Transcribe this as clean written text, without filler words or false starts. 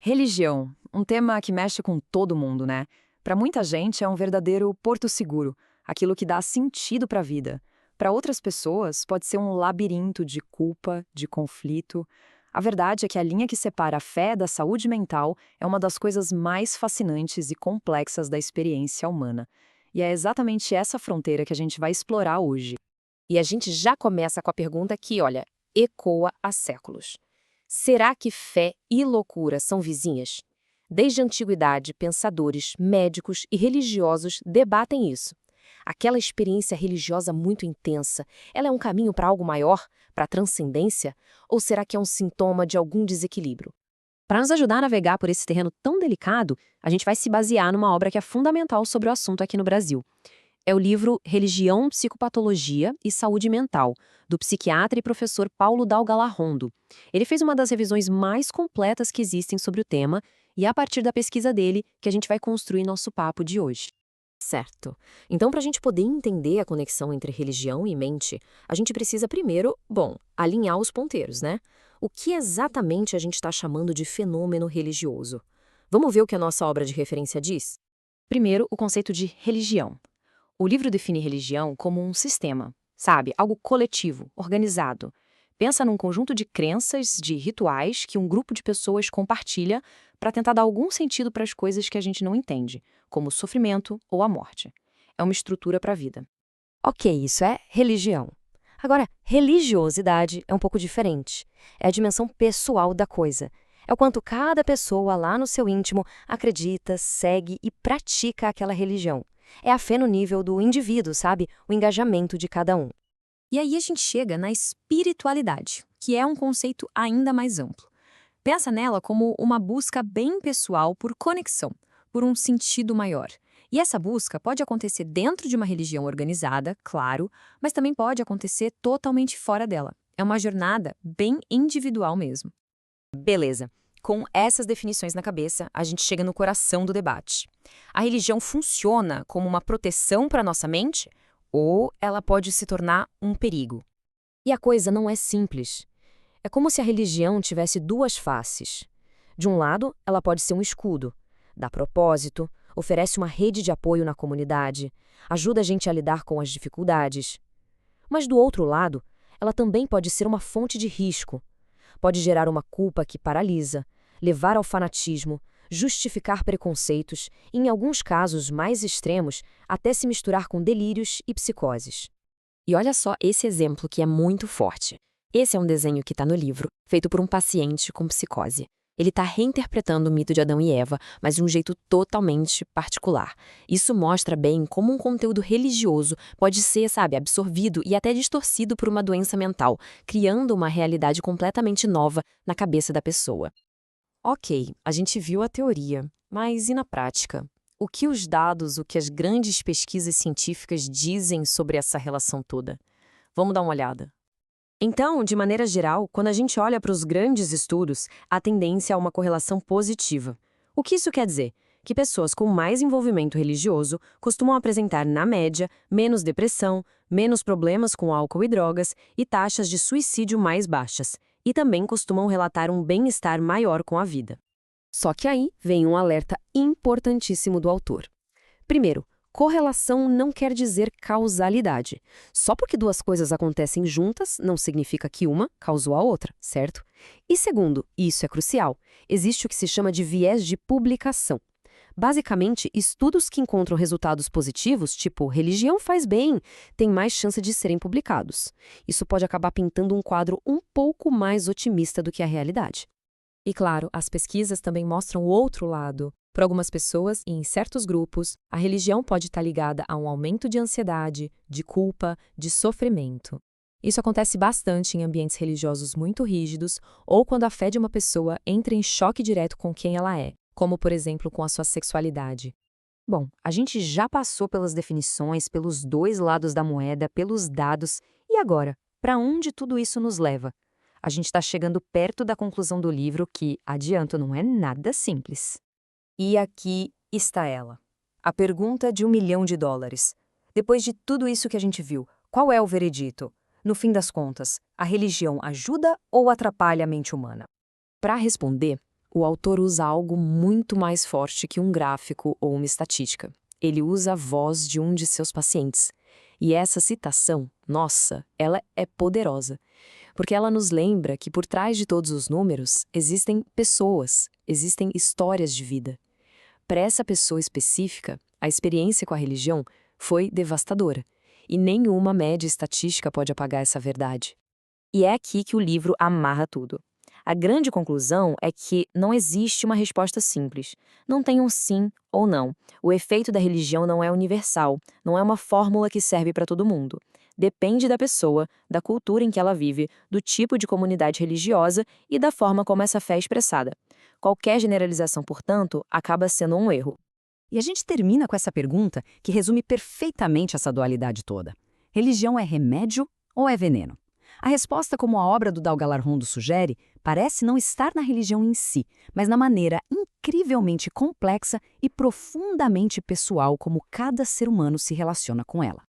Religião, um tema que mexe com todo mundo, né? Para muita gente é um verdadeiro porto seguro, aquilo que dá sentido para a vida. Para outras pessoas, pode ser um labirinto de culpa, de conflito. A verdade é que a linha que separa a fé da saúde mental é uma das coisas mais fascinantes e complexas da experiência humana. E é exatamente essa fronteira que a gente vai explorar hoje. E a gente já começa com a pergunta que, olha, ecoa há séculos. Será que fé e loucura são vizinhas? Desde a antiguidade, pensadores, médicos e religiosos debatem isso. Aquela experiência religiosa muito intensa, ela é um caminho para algo maior, para a transcendência? Ou será que é um sintoma de algum desequilíbrio? Para nos ajudar a navegar por esse terreno tão delicado, a gente vai se basear numa obra que é fundamental sobre o assunto aqui no Brasil. É o livro Religião, Psicopatologia e Saúde Mental, do psiquiatra e professor Paulo Dalgalarrondo. Ele fez uma das revisões mais completas que existem sobre o tema, e é a partir da pesquisa dele que a gente vai construir nosso papo de hoje. Certo. Então, para a gente poder entender a conexão entre religião e mente, a gente precisa primeiro, alinhar os ponteiros, né? O que exatamente a gente está chamando de fenômeno religioso? Vamos ver o que a nossa obra de referência diz? Primeiro, o conceito de religião. O livro define religião como um sistema, sabe? Algo coletivo, organizado. Pensa num conjunto de crenças, de rituais que um grupo de pessoas compartilha para tentar dar algum sentido para as coisas que a gente não entende, como o sofrimento ou a morte. É uma estrutura para a vida. Ok, isso é religião. Agora, religiosidade é um pouco diferente. É a dimensão pessoal da coisa. É o quanto cada pessoa lá no seu íntimo acredita, segue e pratica aquela religião. É a fé no nível do indivíduo, sabe? O engajamento de cada um. E aí a gente chega na espiritualidade, que é um conceito ainda mais amplo. Pensa nela como uma busca bem pessoal por conexão, por um sentido maior. E essa busca pode acontecer dentro de uma religião organizada, claro, mas também pode acontecer totalmente fora dela. É uma jornada bem individual mesmo. Beleza. Com essas definições na cabeça, a gente chega no coração do debate. A religião funciona como uma proteção para nossa mente? Ou ela pode se tornar um perigo? E a coisa não é simples. É como se a religião tivesse duas faces. De um lado, ela pode ser um escudo, dá propósito, oferece uma rede de apoio na comunidade, ajuda a gente a lidar com as dificuldades. Mas do outro lado, ela também pode ser uma fonte de risco. Pode gerar uma culpa que paralisa, levar ao fanatismo, justificar preconceitos e, em alguns casos mais extremos, até se misturar com delírios e psicoses. E olha só esse exemplo que é muito forte. Esse é um desenho que está no livro, feito por um paciente com psicose. Ele está reinterpretando o mito de Adão e Eva, mas de um jeito totalmente particular. Isso mostra bem como um conteúdo religioso pode ser, absorvido e até distorcido por uma doença mental, criando uma realidade completamente nova na cabeça da pessoa. Ok, a gente viu a teoria, mas e na prática? O que os dados, o que as grandes pesquisas científicas dizem sobre essa relação toda? Vamos dar uma olhada. Então, de maneira geral, quando a gente olha para os grandes estudos, a tendência é uma correlação positiva. O que isso quer dizer? Que pessoas com mais envolvimento religioso costumam apresentar, na média, menos depressão, menos problemas com álcool e drogas e taxas de suicídio mais baixas, e também costumam relatar um bem-estar maior com a vida. Só que aí vem um alerta importantíssimo do autor. Primeiro, correlação não quer dizer causalidade. Só porque duas coisas acontecem juntas, não significa que uma causou a outra, certo? E segundo, e isso é crucial, existe o que se chama de viés de publicação. Basicamente, estudos que encontram resultados positivos, tipo religião faz bem, têm mais chance de serem publicados. Isso pode acabar pintando um quadro um pouco mais otimista do que a realidade. E claro, as pesquisas também mostram o outro lado. Para algumas pessoas e em certos grupos, a religião pode estar ligada a um aumento de ansiedade, de culpa, de sofrimento. Isso acontece bastante em ambientes religiosos muito rígidos ou quando a fé de uma pessoa entra em choque direto com quem ela é, como, por exemplo, com a sua sexualidade. Bom, a gente já passou pelas definições, pelos dois lados da moeda, pelos dados, e agora, para onde tudo isso nos leva? A gente está chegando perto da conclusão do livro que, adianto, não é nada simples. E aqui está ela. A pergunta de $1 milhão. Depois de tudo isso que a gente viu, qual é o veredito? No fim das contas, a religião ajuda ou atrapalha a mente humana? Para responder, o autor usa algo muito mais forte que um gráfico ou uma estatística. Ele usa a voz de um de seus pacientes. E essa citação, nossa, ela é poderosa, porque ela nos lembra que por trás de todos os números existem pessoas, existem histórias de vida. Para essa pessoa específica, a experiência com a religião foi devastadora, e nenhuma média estatística pode apagar essa verdade. E é aqui que o livro amarra tudo. A grande conclusão é que não existe uma resposta simples. Não tem um sim ou não. O efeito da religião não é universal, não é uma fórmula que serve para todo mundo. Depende da pessoa, da cultura em que ela vive, do tipo de comunidade religiosa e da forma como essa fé é expressada. Qualquer generalização, portanto, acaba sendo um erro. E a gente termina com essa pergunta que resume perfeitamente essa dualidade toda. Religião é remédio ou é veneno? A resposta, como a obra do Dal Galarrondo sugere, parece não estar na religião em si, mas na maneira incrivelmente complexa e profundamente pessoal como cada ser humano se relaciona com ela.